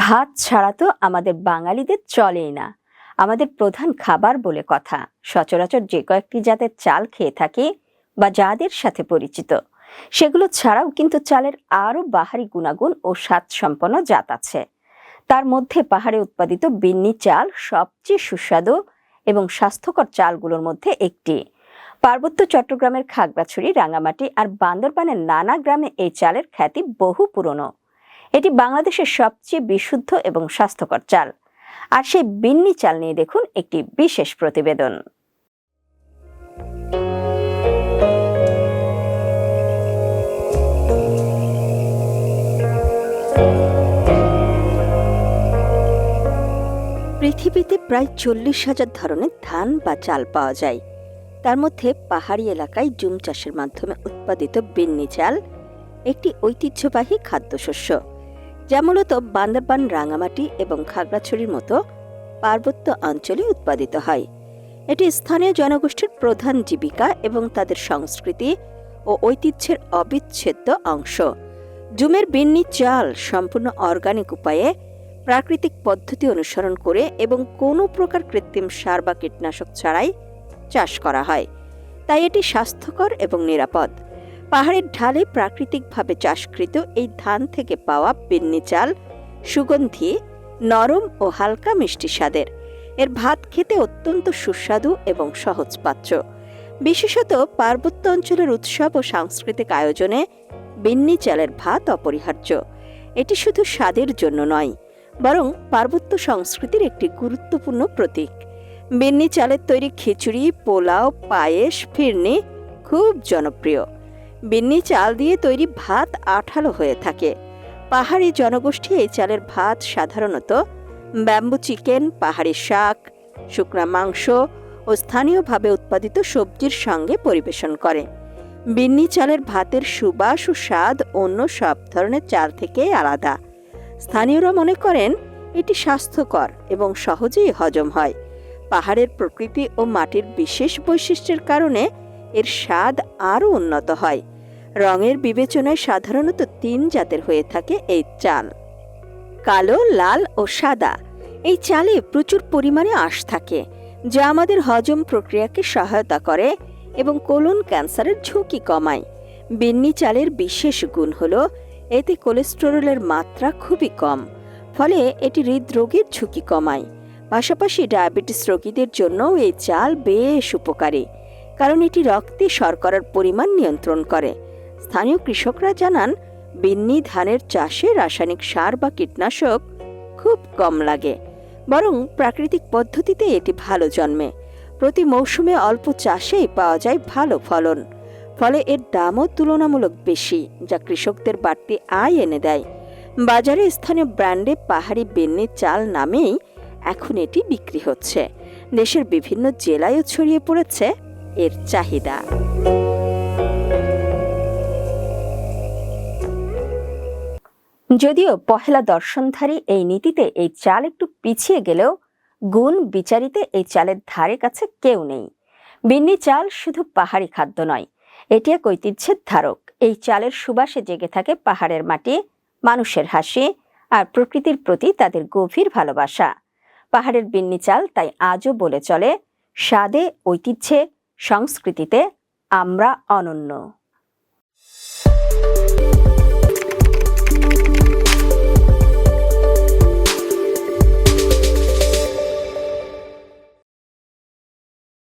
ভাত ছাড়া তো আমাদের বাঙালিদের চলেই না। আমাদের প্রধান খাবার বলে কথা। সচরাচর যে কয়েকটি জাতের চাল খেয়ে থাকি বা যাদের সাথে পরিচিত, সেগুলো ছাড়াও কিন্তু চালের আরও বাহারি গুণাগুণ ও স্বাদসম্পন্ন জাত আছে। তার মধ্যে পাহাড়ে উৎপাদিত বিন্নি চাল সবচেয়ে সুস্বাদু এবং স্বাস্থ্যকর চালগুলোর মধ্যে একটি। পার্বত্য চট্টগ্রামের খাগড়াছড়ি, রাঙামাটি আর বান্দরবানের নানা গ্রামে এই চালের খ্যাতি বহু পুরনো। এটি বাংলাদেশের সবচেয়ে বিশুদ্ধ এবং স্বাস্থ্যকর চাল। আর সেই বিন্নি চাল নিয়ে দেখুন একটি বিশেষ প্রতিবেদন। পৃথিবীতে প্রায় 40,000 ধরনের ধান বা চাল পাওয়া যায়। তার মধ্যে পাহাড়ি এলাকায় জুম চাষের মাধ্যমে উৎপাদিত বিন্নি চাল একটি ঐতিহ্যবাহী খাদ্যশস্য, যা মূলত বান্দরবান, রাঙামাটি এবং খাগড়াছড়ির মতো পার্বত্য অঞ্চলে উৎপাদিত হয়। এটি স্থানীয় জনগোষ্ঠীর প্রধান জীবিকা এবং তাদের সংস্কৃতি ও ঐতিহ্যের অবিচ্ছেদ্য অংশ। জুমের বিন্নি চাল সম্পূর্ণ অর্গানিক উপায়ে প্রাকৃতিক পদ্ধতি অনুসরণ করে এবং কোনো প্রকার কৃত্রিম সার বা কীটনাশক ছাড়াই চাষ করা হয়, তাই এটি স্বাস্থ্যকর এবং নিরাপদ। পাহাড়ের ঢালে প্রাকৃতিকভাবে চাষকৃত এই ধান থেকে পাওয়া বিন্নি চাল সুগন্ধি, নরম ও হালকা মিষ্টি স্বাদের। এর ভাত খেতে অত্যন্ত সুস্বাদু এবং সহজপাচ্য। বিশেষত পার্বত্য অঞ্চলের উৎসব ও সাংস্কৃতিক আয়োজনে বিন্নি চালের ভাত অপরিহার্য। এটি শুধু স্বাদের জন্য নয়, বরং পার্বত্য সংস্কৃতির একটি গুরুত্বপূর্ণ প্রতীক। বিন্নি চালের তৈরি খিচুড়ি, পোলাও, পায়েস, ফিরনি খুব জনপ্রিয়। বিন্নি চাল দিয়ে তৈরি ভাত আঠালো হয়ে থাকে। পাহাড়ি জনগোষ্ঠী এই চালের ভাত সাধারণত ব্যাম্বু চিকেন, পাহাড়ি শাক, শুকনা মাংস ও স্থানীয়ভাবে উৎপাদিত সবজির সঙ্গে পরিবেশন করে। বিন্নি চালের ভাতের সুবাস ও স্বাদ অন্য সব ধরনের চাল থেকে আলাদা। স্থানীয়রা মনে করেন এটি স্বাস্থ্যকর এবং সহজেই হজম হয়। পাহাড়ের প্রকৃতি ও মাটির বিশেষ বৈশিষ্ট্যের কারণে এর স্বাদ আরও উন্নত হয়। রঙের বিবেচনায় সাধারণত 3 জাতের হয়ে থাকে এই চাল: কালো, লাল ও সাদা। এই চালে প্রচুর পরিমাণে আঁশ থাকে, যা আমাদের হজম প্রক্রিয়াকে সহায়তা করে এবং কোলন ক্যান্সারের ঝুঁকি কমায়। বিন্নি চালের বিশেষ গুণ হল এতে কোলেস্টেরলের মাত্রা খুবই কম, ফলে এটি হৃদরোগের ঝুঁকি কমায়। পাশাপাশি ডায়াবেটিস রোগীদের জন্যও এই চাল বেশ উপকারী, কারণ এটি রক্তে শর্করার পরিমাণ নিয়ন্ত্রণ করে। স্থানীয় কৃষকরা জানান, বিন্নি ধানের চাষে রাসায়নিক সার বা কীটনাশক খুব কম লাগে, বরং প্রাকৃতিক পদ্ধতিতে এটি ভালো জন্মে। প্রতি মৌসুমে অল্প চাষেই পাওয়া যায় ভালো ফলন, ফলে এর দামও তুলনামূলক বেশি, যা কৃষকদের বাড়তি আয় এনে দেয়। বাজারে স্থানীয় ব্র্যান্ডে পাহাড়ি বিন্নি চাল নামেই এখন এটি বিক্রি হচ্ছে। দেশের বিভিন্ন জেলায়ও ছড়িয়ে পড়েছে এর চাহিদা। যদিও পহেলা দর্শনধারী এই নীতিতে এই চাল একটু পিছিয়ে গেলেও গুণ বিচারিতে এই চালের ধারে কাছে কেউ নেই। বিন্নি চাল শুধু পাহাড়ি খাদ্য নয়, এটি এক ঐতিহ্যের ধারক। এই চালের সুবাসে জেগে থাকে পাহাড়ের মাটি, মানুষের হাসি আর প্রকৃতির প্রতি তাদের গভীর ভালোবাসা। পাহাড়ের বিন্নি চাল তাই আজও বলে চলে, স্বাদে, ঐতিহ্যে, সংস্কৃতিতে আমরা অনন্য।